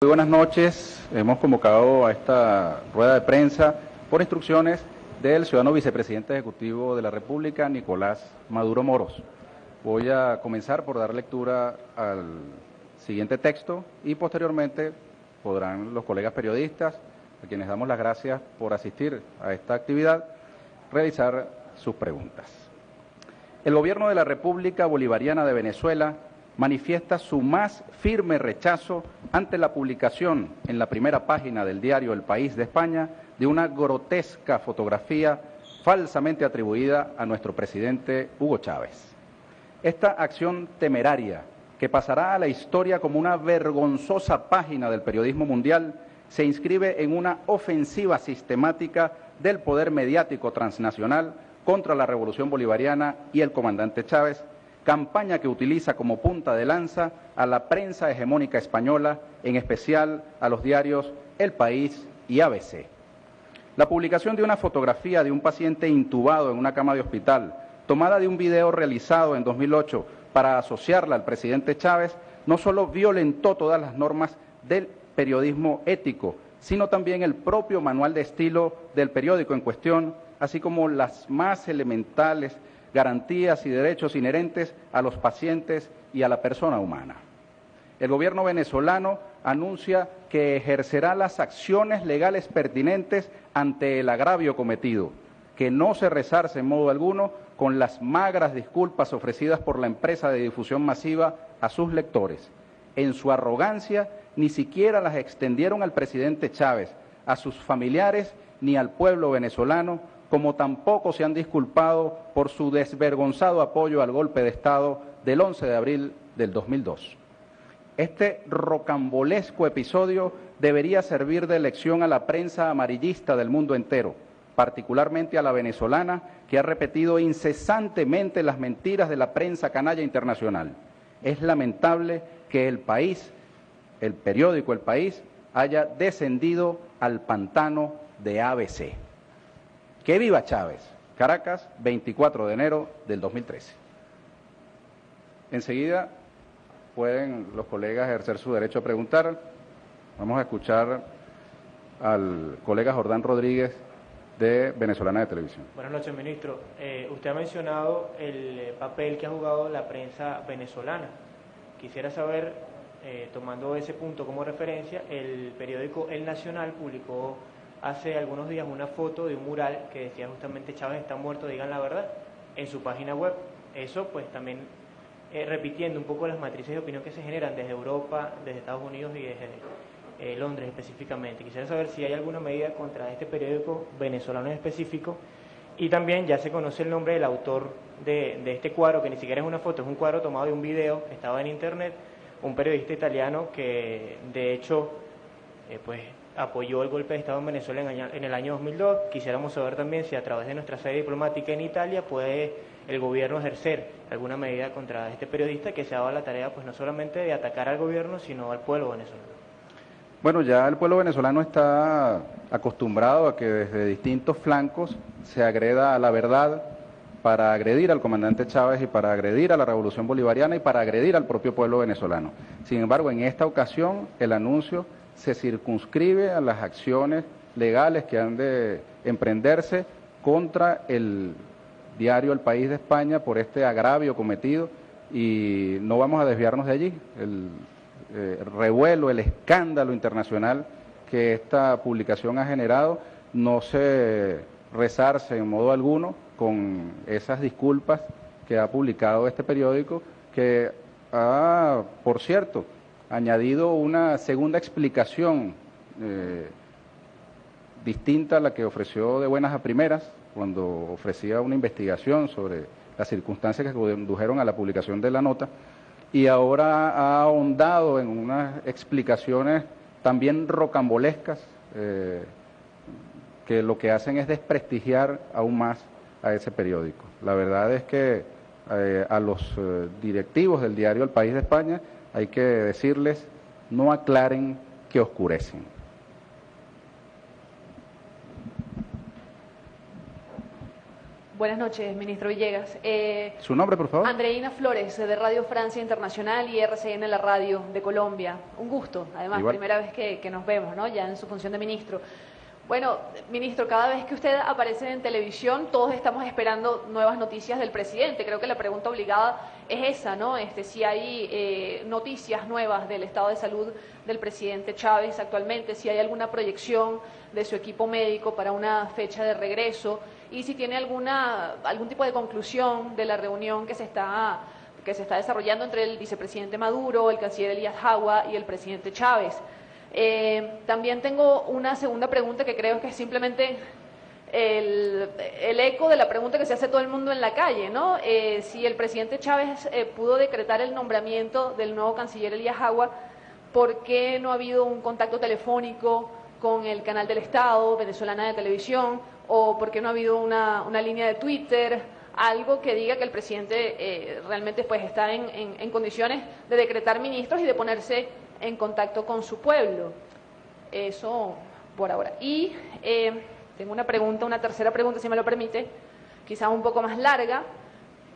Muy buenas noches. Hemos convocado a esta rueda de prensa por instrucciones del ciudadano vicepresidente ejecutivo de la República, Nicolás Maduro Moros. Voy a comenzar por dar lectura al siguiente texto y posteriormente podrán los colegas periodistas, a quienes damos las gracias por asistir a esta actividad, realizar sus preguntas. El Gobierno de la República Bolivariana de Venezuela manifiesta su más firme rechazo ante la publicación en la primera página del diario El País de España de una grotesca fotografía falsamente atribuida a nuestro presidente Hugo Chávez. Esta acción temeraria, que pasará a la historia como una vergonzosa página del periodismo mundial, se inscribe en una ofensiva sistemática del poder mediático transnacional contra la revolución bolivariana y el comandante Chávez, campaña que utiliza como punta de lanza a la prensa hegemónica española, en especial a los diarios El País y ABC. La publicación de una fotografía de un paciente intubado en una cama de hospital, tomada de un video realizado en 2008 para asociarla al presidente Chávez, no solo violentó todas las normas del periodismo ético, sino también el propio manual de estilo del periódico en cuestión, así como las más elementales garantías y derechos inherentes a los pacientes y a la persona humana. El gobierno venezolano anuncia que ejercerá las acciones legales pertinentes ante el agravio cometido, que no se resarce en modo alguno con las magras disculpas ofrecidas por la empresa de difusión masiva a sus lectores. En su arrogancia, ni siquiera las extendieron al presidente Chávez, a sus familiares ni al pueblo venezolano, como tampoco se han disculpado por su desvergonzado apoyo al golpe de Estado del 11 de abril del 2002. Este rocambolesco episodio debería servir de lección a la prensa amarillista del mundo entero, particularmente a la venezolana, que ha repetido incesantemente las mentiras de la prensa canalla internacional. Es lamentable que El País, el periódico El País, haya descendido al pantano de ABC. ¡Que viva Chávez! Caracas, 24 de enero del 2013. Enseguida pueden los colegas ejercer su derecho a preguntar. Vamos a escuchar al colega Jordán Rodríguez de Venezolana de Televisión. Buenas noches, ministro. Usted ha mencionado el papel que ha jugado la prensa venezolana. Quisiera saber, tomando ese punto como referencia, el periódico El Nacional publicó hace algunos días una foto de un mural que decía justamente Chávez está muerto, digan la verdad, en su página web. Eso pues también repitiendo un poco las matrices de opinión que se generan desde Europa, desde Estados Unidos y desde Londres específicamente. Quisiera saber si hay alguna medida contra este periódico venezolano en específico, y también ya se conoce el nombre del autor de este cuadro, que ni siquiera es una foto, es un cuadro tomado de un video que estaba en internet, un periodista italiano que de hecho pues apoyó el golpe de Estado en Venezuela en el año 2002. Quisiéramos saber también si a través de nuestra sede diplomática en Italia puede el gobierno ejercer alguna medida contra este periodista que se ha dado la tarea pues no solamente de atacar al gobierno, sino al pueblo venezolano. Bueno, ya el pueblo venezolano está acostumbrado a que desde distintos flancos se agreda a la verdad para agredir al comandante Chávez y para agredir a la revolución bolivariana y para agredir al propio pueblo venezolano. Sin embargo, en esta ocasión el anuncio se circunscribe a las acciones legales que han de emprenderse contra el diario El País de España por este agravio cometido, y no vamos a desviarnos de allí. El revuelo, el escándalo internacional que esta publicación ha generado no se resarce en modo alguno con esas disculpas que ha publicado este periódico, que ha, por cierto, añadido una segunda explicación distinta a la que ofreció de buenas a primeras, cuando ofrecía una investigación sobre las circunstancias que condujeron a la publicación de la nota, y ahora ha ahondado en unas explicaciones también rocambolescas que lo que hacen es desprestigiar aún más a ese periódico. La verdad es que a los directivos del diario El País de España hay que decirles: no aclaren que oscurecen. Buenas noches, ministro Villegas. ¿Su nombre, por favor? Andreina Flores, de Radio Francia Internacional y RCN La Radio de Colombia. Un gusto, además, Igual. primera vez que nos vemos, ¿no? Ya en su función de ministro. Bueno, ministro, cada vez que usted aparece en televisión, todos estamos esperando nuevas noticias del presidente. Creo que la pregunta obligada es esa, ¿no? Si hay noticias nuevas del estado de salud del presidente Chávez actualmente, si hay alguna proyección de su equipo médico para una fecha de regreso y si tiene algún tipo de conclusión de la reunión que se está desarrollando entre el vicepresidente Maduro, el canciller Elías Jagua y el presidente Chávez. También tengo una segunda pregunta que creo que es simplemente el eco de la pregunta que se hace todo el mundo en la calle, ¿no? Si el presidente Chávez pudo decretar el nombramiento del nuevo canciller Elías Jagua, ¿por qué no ha habido un contacto telefónico con el canal del Estado, venezolana de televisión, o por qué no ha habido una línea de Twitter, algo que diga que el presidente realmente pues está en condiciones de decretar ministros y de ponerse en contacto con su pueblo? Eso por ahora. Y tengo una tercera pregunta, si me lo permite, quizá un poco más larga,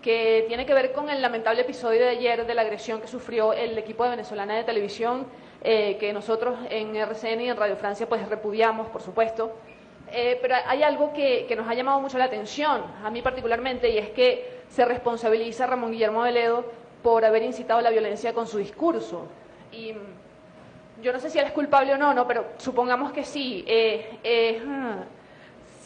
que tiene que ver con el lamentable episodio de ayer de la agresión que sufrió el equipo de venezolana de televisión, que nosotros en RCN y en Radio Francia pues repudiamos, por supuesto. Pero hay algo que nos ha llamado mucho la atención, a mí particularmente, y es que se responsabiliza a Ramón Guillermo Veledo por haber incitado la violencia con su discurso. Y yo no sé si él es culpable o no, pero supongamos que sí.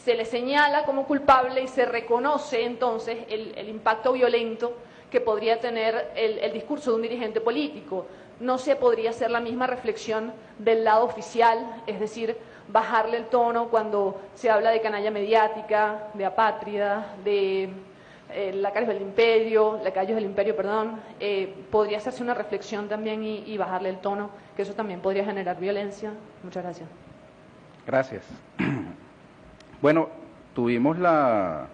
Se le señala como culpable y se reconoce entonces el impacto violento que podría tener el discurso de un dirigente político. No se podría hacer la misma reflexión del lado oficial, es decir, bajarle el tono cuando se habla de canalla mediática, de apátrida, de lacayos del imperio, podría hacerse una reflexión también y bajarle el tono, que eso también podría generar violencia. Muchas gracias. Gracias. Bueno, tuvimos la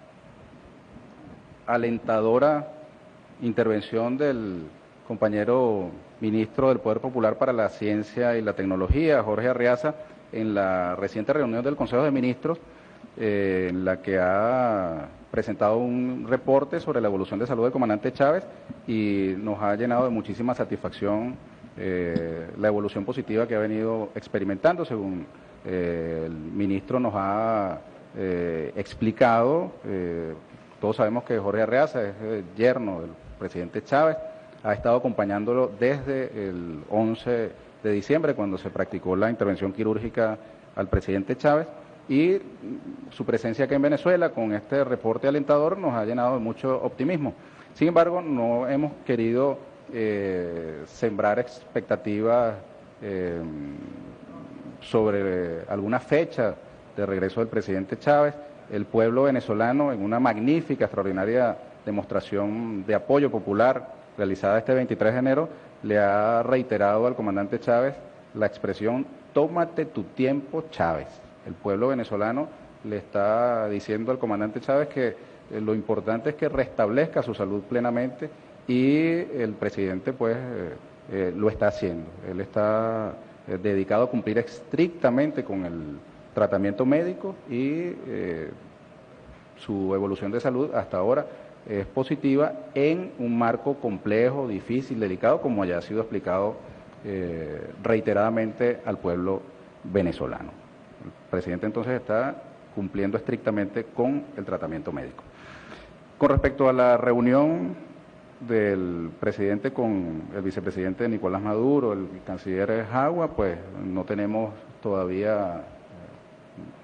alentadora intervención del compañero ministro del Poder Popular para la Ciencia y la Tecnología, Jorge Arriaza, en la reciente reunión del Consejo de Ministros, en la que ha presentado un reporte sobre la evolución de salud del comandante Chávez y nos ha llenado de muchísima satisfacción la evolución positiva que ha venido experimentando, según el ministro nos ha explicado. Todos sabemos que Jorge Arriaza es el yerno del presidente Chávez, ha estado acompañándolo desde el 11 de diciembre, cuando se practicó la intervención quirúrgica al presidente Chávez, y su presencia aquí en Venezuela con este reporte alentador nos ha llenado de mucho optimismo. Sin embargo, no hemos querido sembrar expectativas sobre alguna fecha de regreso del presidente Chávez. El pueblo venezolano, en una magnífica, extraordinaria demostración de apoyo popular realizada este 23 de enero, le ha reiterado al comandante Chávez la expresión "tómate tu tiempo, Chávez". El pueblo venezolano le está diciendo al comandante Chávez que lo importante es que restablezca su salud plenamente, y el presidente pues lo está haciendo. Él está dedicado a cumplir estrictamente con el tratamiento médico y su evolución de salud hasta ahora es positiva en un marco complejo, difícil, delicado, como ya ha sido explicado reiteradamente al pueblo venezolano. El presidente entonces está cumpliendo estrictamente con el tratamiento médico. Con respecto a la reunión del presidente con el vicepresidente Nicolás Maduro, el canciller Jagua, pues no tenemos todavía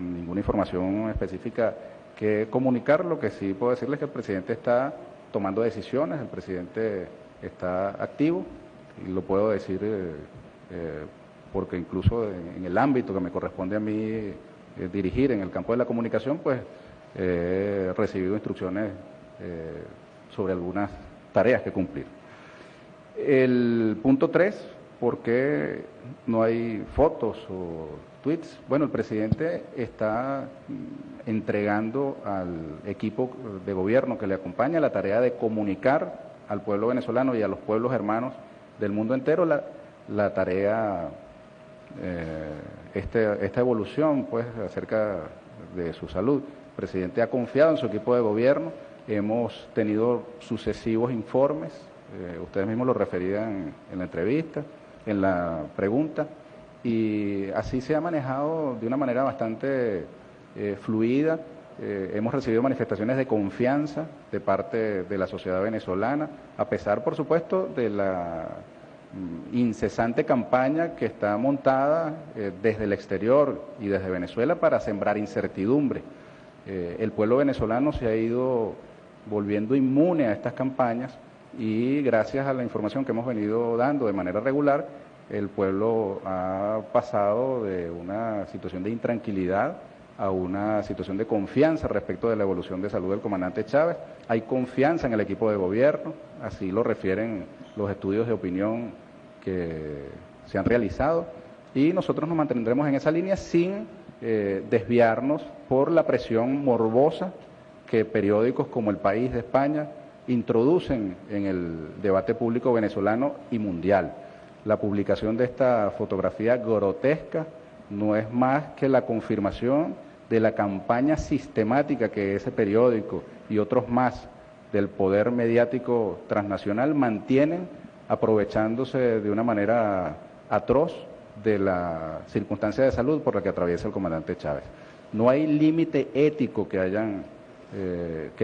ninguna información específica que comunicar. Lo que sí puedo decirles es que el presidente está tomando decisiones, el presidente está activo, y lo puedo decir porque incluso en el ámbito que me corresponde a mí dirigir, en el campo de la comunicación, pues he recibido instrucciones sobre algunas tareas que cumplir. El punto 3, ¿por qué no hay fotos o tweets? Bueno, el presidente está entregando al equipo de gobierno que le acompaña la tarea de comunicar al pueblo venezolano y a los pueblos hermanos del mundo entero la tarea, esta evolución pues acerca de su salud. presidente ha confiado en su equipo de gobierno, hemos tenido sucesivos informes, ustedes mismos lo referían en la entrevista, en la pregunta, y así se ha manejado de una manera bastante fluida. Hemos recibido manifestaciones de confianza de parte de la sociedad venezolana, a pesar, por supuesto, de la incesante campaña que está montada desde el exterior y desde Venezuela para sembrar incertidumbre. El pueblo venezolano se ha ido volviendo inmune a estas campañas y gracias a la información que hemos venido dando de manera regular, el pueblo ha pasado de una situación de intranquilidad a una situación de confianza respecto de la evolución de salud del comandante Chávez. Hay confianza en el equipo de gobierno, así lo refieren los estudios de opinión que se han realizado, y nosotros nos mantendremos en esa línea sin desviarnos por la presión morbosa que periódicos como El País de España introducen en el debate público venezolano y mundial. La publicación de esta fotografía grotesca no es más que la confirmación de la campaña sistemática que ese periódico y otros más del poder mediático transnacional mantienen, aprovechándose de una manera atroz de la circunstancia de salud por la que atraviesa el comandante Chávez. No hay límite ético que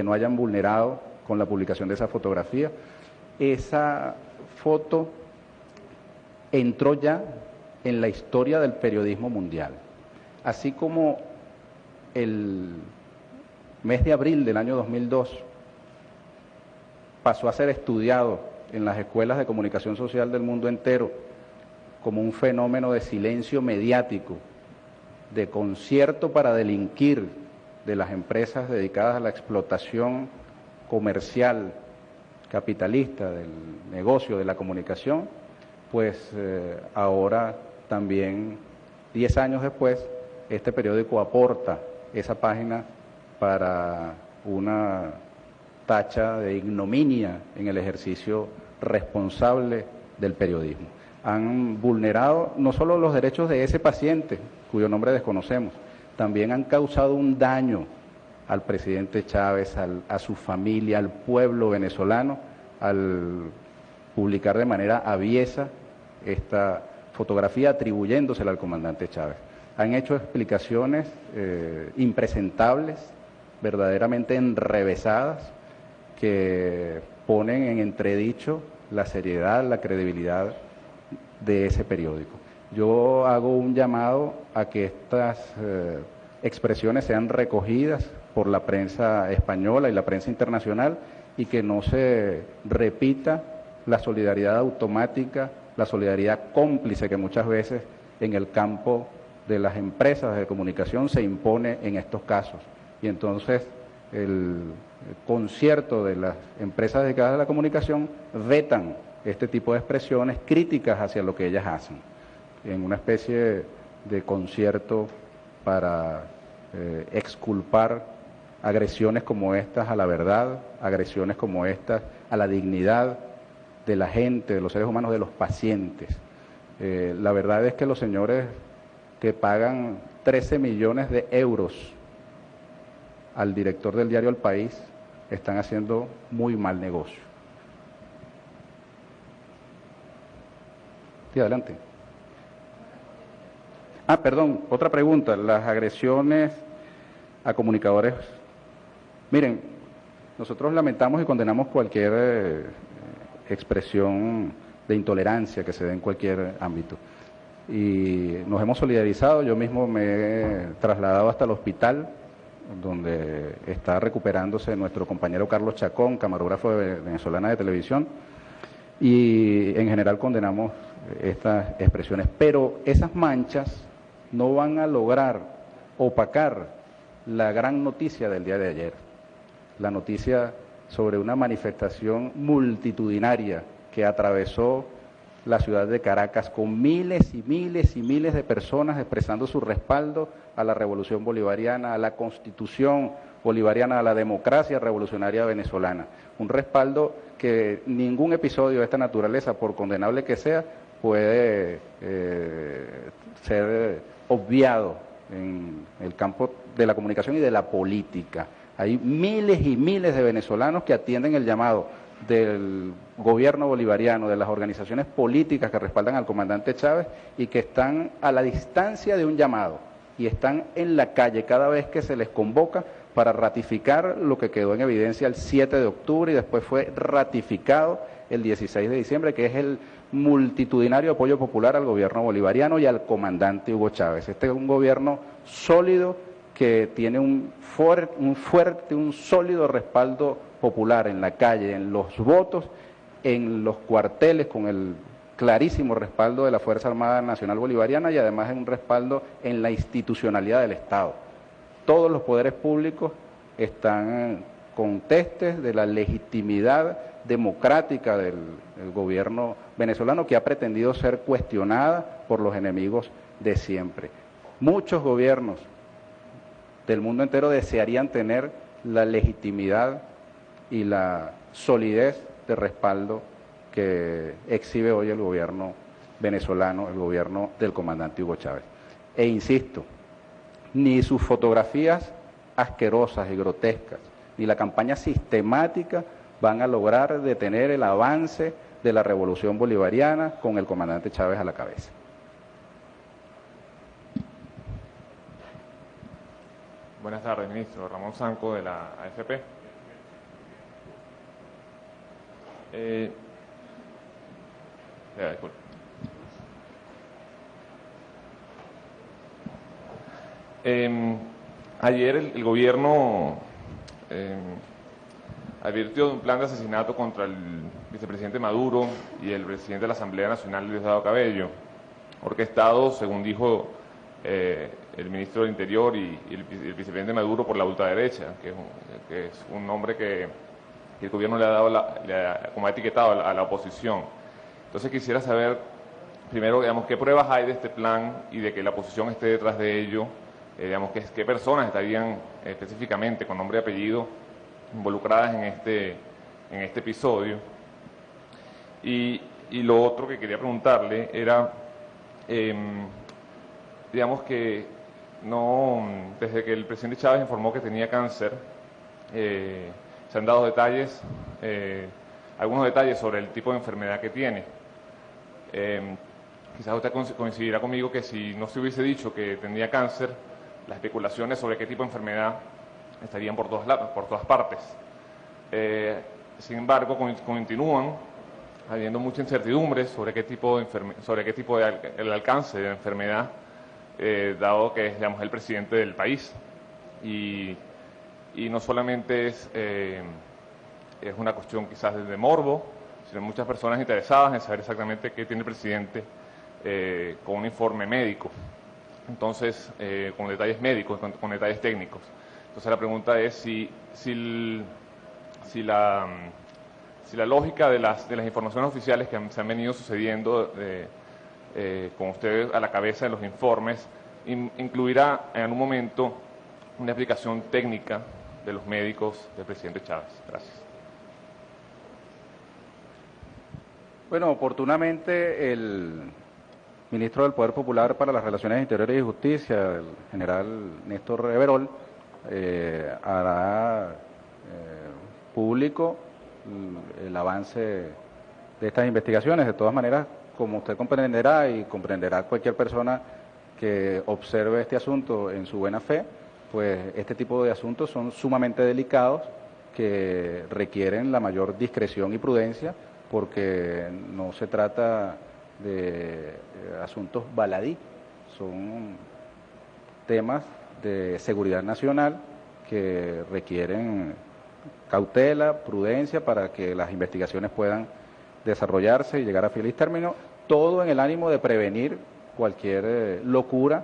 no hayan vulnerado con la publicación de esa fotografía. Esa foto entró ya en la historia del periodismo mundial. Así como el mes de abril del año 2002 pasó a ser estudiado en las escuelas de comunicación social del mundo entero como un fenómeno de silencio mediático, de concierto para delinquir de las empresas dedicadas a la explotación comercial, capitalista, del negocio de la comunicación, pues ahora también, 10 años después, este periódico aporta esa página para una tacha de ignominia en el ejercicio responsable del periodismo. Han vulnerado no solo los derechos de ese paciente, cuyo nombre desconocemos, también han causado un daño al presidente Chávez, a su familia, al pueblo venezolano, al publicar de manera aviesa esta fotografía atribuyéndosela al comandante Chávez. Han hecho explicaciones impresentables, verdaderamente enrevesadas, que ponen en entredicho la seriedad, la credibilidad de ese periódico. Yo hago un llamado a que estas expresiones sean recogidas por la prensa española y la prensa internacional y que no se repita la solidaridad automática, la solidaridad cómplice que muchas veces en el campo de las empresas de comunicación se impone en estos casos. Y entonces el concierto de las empresas dedicadas a la comunicación vetan este tipo de expresiones críticas hacia lo que ellas hacen, en una especie de concierto para exculpar agresiones como estas a la verdad, agresiones como estas a la dignidad de la gente, de los seres humanos, de los pacientes. La verdad es que los señores que pagan 13 millones de euros al director del diario El País están haciendo muy mal negocio. Sí, adelante. Perdón, otra pregunta. Las agresiones a comunicadores. Miren, nosotros lamentamos y condenamos cualquier expresión de intolerancia que se dé en cualquier ámbito. Y nos hemos solidarizado, yo mismo me he trasladado hasta el hospital, donde está recuperándose nuestro compañero Carlos Chacón, camarógrafo de Venezolana de Televisión, y en general condenamos estas expresiones. Pero esas manchas no van a lograr opacar la gran noticia del día de ayer, la noticia sobre una manifestación multitudinaria que atravesó la ciudad de Caracas con miles y miles y miles de personas expresando su respaldo a la revolución bolivariana, a la constitución bolivariana, a la democracia revolucionaria venezolana. Un respaldo que ningún episodio de esta naturaleza, por condenable que sea, puede ser obviado en el campo de la comunicación y de la política. Hay miles y miles de venezolanos que atienden el llamado del gobierno bolivariano, de las organizaciones políticas que respaldan al comandante Chávez y que están a la distancia de un llamado y están en la calle cada vez que se les convoca para ratificar lo que quedó en evidencia el 7 de octubre y después fue ratificado el 16 de diciembre, que es el multitudinario apoyo popular al gobierno bolivariano y al comandante Hugo Chávez. Este es un gobierno sólido que tiene un sólido respaldo popular en la calle, en los votos, en los cuarteles, con el clarísimo respaldo de la Fuerza Armada Nacional Bolivariana y además en un respaldo en la institucionalidad del Estado. Todos los poderes públicos están contestes de la legitimidad democrática del gobierno venezolano, que ha pretendido ser cuestionada por los enemigos de siempre. Muchos gobiernos del mundo entero desearían tener la legitimidad y la solidez de respaldo que exhibe hoy el gobierno venezolano, el gobierno del comandante Hugo Chávez. E insisto, ni sus fotografías asquerosas y grotescas, ni la campaña sistemática van a lograr detener el avance de la revolución bolivariana con el comandante Chávez a la cabeza. Buenas tardes, ministro. Ramón Sanco, de la AFP. Disculpe. Ayer el gobierno advirtió de un plan de asesinato contra el vicepresidente Maduro y el presidente de la Asamblea Nacional, Diosdado Cabello, orquestado, según dijo el ministro del Interior y el vicepresidente Maduro, por la ultraderecha, que es un nombre que el gobierno le ha dado, como ha etiquetado a la oposición. Entonces quisiera saber, primero, digamos, qué pruebas hay de este plan y de que la oposición esté detrás de ello, digamos, qué personas estarían específicamente, con nombre y apellido, involucradas en este episodio. Y lo otro que quería preguntarle era, digamos que desde que el presidente Chávez informó que tenía cáncer, se han dado detalles, algunos detalles sobre el tipo de enfermedad que tiene. Quizás usted coincidirá conmigo que si no se hubiese dicho que tenía cáncer, las especulaciones sobre qué tipo de enfermedad estarían por todas partes. Sin embargo, continúan habiendo mucha incertidumbre sobre qué tipo de el alcance de la enfermedad, dado que es, digamos, el presidente del país. Y no solamente es una cuestión quizás de morbo, sino muchas personas interesadas en saber exactamente qué tiene el presidente, con un informe médico. Entonces, con detalles médicos, con detalles técnicos. Entonces la pregunta es si la lógica de las informaciones oficiales que se han venido sucediendo con ustedes a la cabeza de los informes, incluirá en algún momento una explicación técnica de los médicos del presidente Chávez. Gracias. Bueno, oportunamente el ministro del Poder Popular para las Relaciones Interiores y Justicia, el general Néstor Reverol, hará público el avance de estas investigaciones. De todas maneras, como usted comprenderá y comprenderá cualquier persona que observe este asunto en su buena fe, pues este tipo de asuntos son sumamente delicados, que requieren la mayor discreción y prudencia, porque no se trata de asuntos baladí, son temas de seguridad nacional que requieren cautela, prudencia, para que las investigaciones puedan desarrollarse y llegar a feliz término, todo en el ánimo de prevenir cualquier locura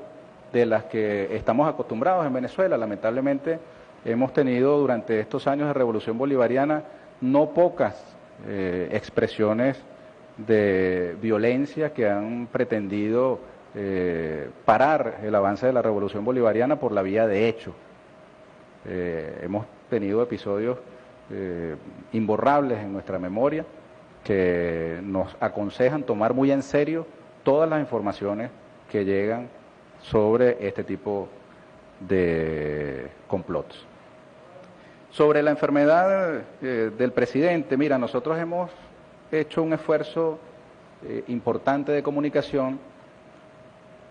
de las que estamos acostumbrados en Venezuela. Lamentablemente hemos tenido durante estos años de revolución bolivariana no pocas expresiones de violencia que han pretendido parar el avance de la revolución bolivariana por la vía de hecho. Hemos tenido episodios imborrables en nuestra memoria que nos aconsejan tomar muy en serio todas las informaciones que llegan sobre este tipo de complots. Sobre la enfermedad del presidente, mira, nosotros hemos hecho un esfuerzo importante de comunicación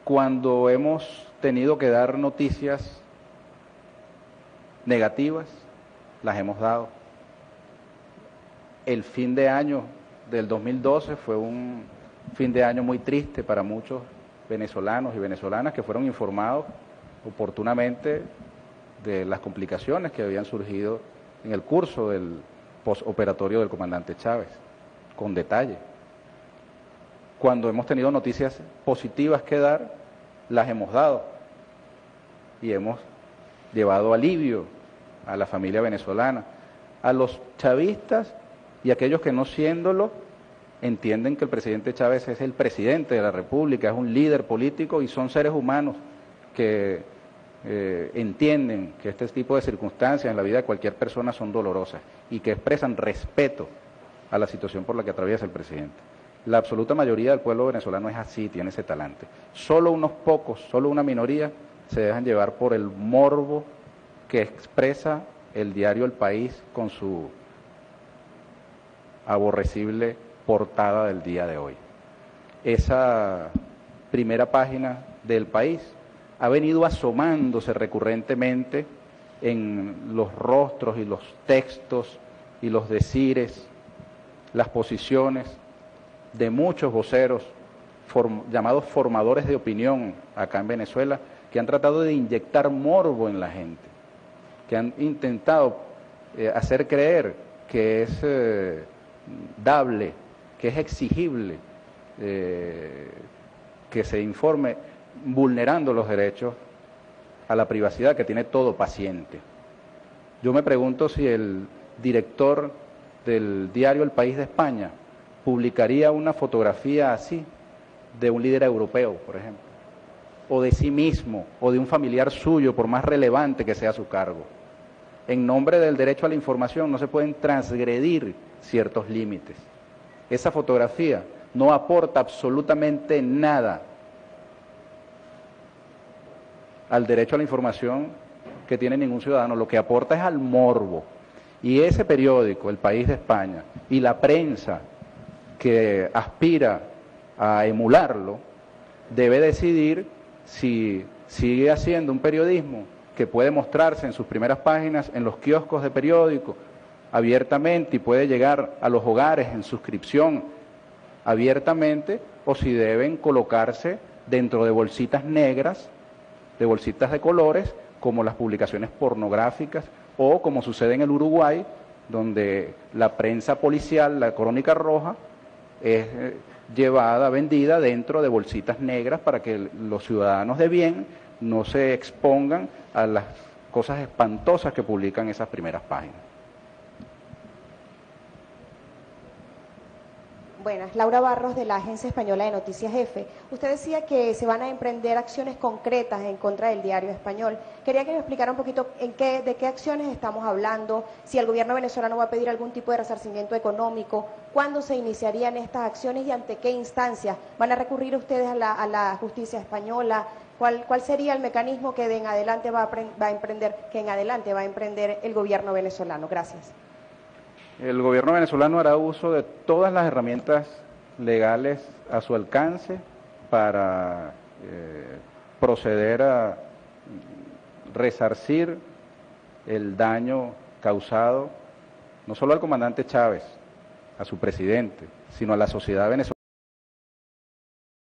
cuando hemos tenido que dar noticias negativas, las hemos dado. El fin de año del 2012 fue un fin de año muy triste para muchos venezolanos y venezolanas que fueron informados oportunamente de las complicaciones que habían surgido en el curso del postoperatorio del comandante Chávez, con detalle. Cuando hemos tenido noticias positivas que dar, las hemos dado y hemos llevado alivio a la familia venezolana. A los chavistas y aquellos que no siéndolo entienden que el presidente Chávez es el presidente de la República, es un líder político y son seres humanos que entienden que este tipo de circunstancias en la vida de cualquier persona son dolorosas y que expresan respeto a la situación por la que atraviesa el presidente. La absoluta mayoría del pueblo venezolano es así, tiene ese talante. Solo unos pocos, solo una minoría se dejan llevar por el morbo que expresa el diario El País con su aborrecible portada del día de hoy. Esa primera página del País ha venido asomándose recurrentemente en los rostros y los textos y los decires, las posiciones de muchos voceros llamados formadores de opinión acá en Venezuela, que han tratado de inyectar morbo en la gente, que han intentado hacer creer que es dable, que es exigible que se informe vulnerando los derechos a la privacidad que tiene todo paciente. Yo me pregunto si el director del diario El País de España publicaría una fotografía así de un líder europeo, por ejemplo, o de sí mismo, o de un familiar suyo, por más relevante que sea su cargo. En nombre del derecho a la información no se pueden transgredir ciertos límites. Esa fotografía no aporta absolutamente nada al derecho a la información que tiene ningún ciudadano, lo que aporta es al morbo. Y ese periódico, El País de España, y la prensa que aspira a emularlo, debe decidir si sigue haciendo un periodismo que puede mostrarse en sus primeras páginas, en los kioscos de periódico, abiertamente, y puede llegar a los hogares en suscripción abiertamente, o si deben colocarse dentro de bolsitas negras, de bolsitas de colores, como las publicaciones pornográficas, o como sucede en el Uruguay, donde la prensa policial, la crónica roja, es llevada, vendida dentro de bolsitas negras para que los ciudadanos de bien no se expongan a las cosas espantosas que publican esas primeras páginas. Buenas, Laura Barros de la Agencia Española de Noticias EFE. Usted decía que se van a emprender acciones concretas en contra del diario español. Quería que me explicara un poquito de qué acciones estamos hablando, si el gobierno venezolano va a pedir algún tipo de resarcimiento económico, cuándo se iniciarían estas acciones y ante qué instancias. ¿Van a recurrir ustedes a la justicia española? ¿Cuál sería el mecanismo que en adelante va a emprender el gobierno venezolano? Gracias. El gobierno venezolano hará uso de todas las herramientas legales a su alcance para proceder a resarcir el daño causado no solo al comandante Chávez, a su presidente, sino a la sociedad venezolana.